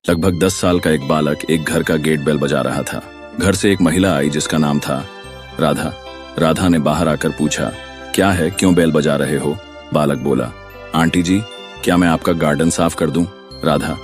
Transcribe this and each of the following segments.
लगभग 10 साल का एक बालक एक घर का गेट बेल बजा रहा था। घर से एक महिला आई जिसका नाम था राधा। राधा ने बाहर आकर पूछा, क्या है, क्यों बेल बजा रहे हो? बालक बोला, आंटी जी, क्या मैं आपका गार्डन साफ कर दूं? राधा,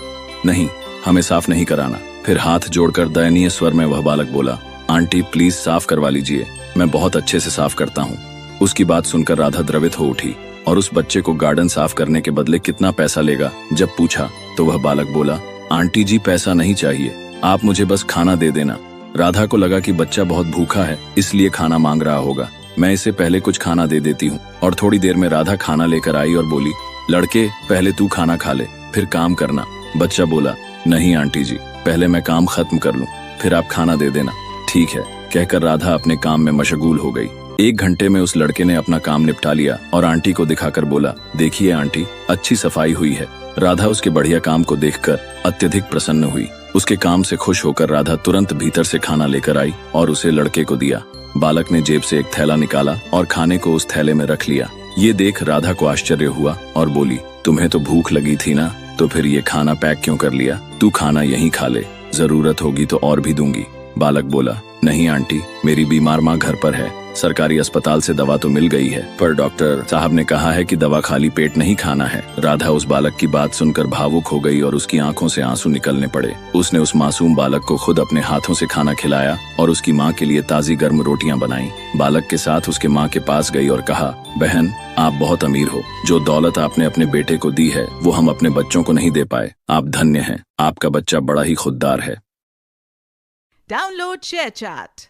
नहीं, हमें साफ नहीं कराना। फिर हाथ जोड़कर दयनीय स्वर में वह बालक बोला, आंटी प्लीज साफ करवा लीजिए, मैं बहुत अच्छे से साफ करता हूँ। उसकी बात सुनकर राधा द्रवित हो उठी और उस बच्चे को गार्डन साफ करने के बदले कितना पैसा लेगा जब पूछा तो वह बालक बोला, आंटी जी पैसा नहीं चाहिए, आप मुझे बस खाना दे देना। राधा को लगा कि बच्चा बहुत भूखा है इसलिए खाना मांग रहा होगा, मैं इसे पहले कुछ खाना दे देती हूँ। और थोड़ी देर में राधा खाना लेकर आई और बोली, लड़के पहले तू खाना खा ले फिर काम करना। बच्चा बोला, नहीं आंटी जी, पहले मैं काम खत्म कर लूँ फिर आप खाना दे देना। ठीक है, कहकर राधा अपने काम में मशगूल हो गई। 1 घंटे में उस लड़के ने अपना काम निपटा लिया और आंटी को दिखाकर बोला, देखिए आंटी, अच्छी सफाई हुई है। राधा उसके बढ़िया काम को देखकर अत्यधिक प्रसन्न हुई। उसके काम से खुश होकर राधा तुरंत भीतर से खाना लेकर आई और उसे लड़के को दिया। बालक ने जेब से एक थैला निकाला और खाने को उस थैले में रख लिया। ये देख राधा को आश्चर्य हुआ और बोली, तुम्हें तो भूख लगी थी ना, तो फिर ये खाना पैक क्यों कर लिया? तू खाना यहीं खा ले, जरूरत होगी तो और भी दूंगी। बालक बोला, नहीं आंटी, मेरी बीमार माँ घर पर है, सरकारी अस्पताल से दवा तो मिल गई है पर डॉक्टर साहब ने कहा है कि दवा खाली पेट नहीं खाना है। राधा उस बालक की बात सुनकर भावुक हो गई और उसकी आंखों से आंसू निकलने पड़े। उसने उस मासूम बालक को खुद अपने हाथों से खाना खिलाया और उसकी माँ के लिए ताज़ी गर्म रोटियां बनाई। बालक के साथ उसके माँ के पास गई और कहा, बहन आप बहुत अमीर हो, जो दौलत आपने अपने बेटे को दी है वो हम अपने बच्चों को नहीं दे पाए। आप धन्य हैं, आपका बच्चा बड़ा ही खुददार है। Download ShareChat.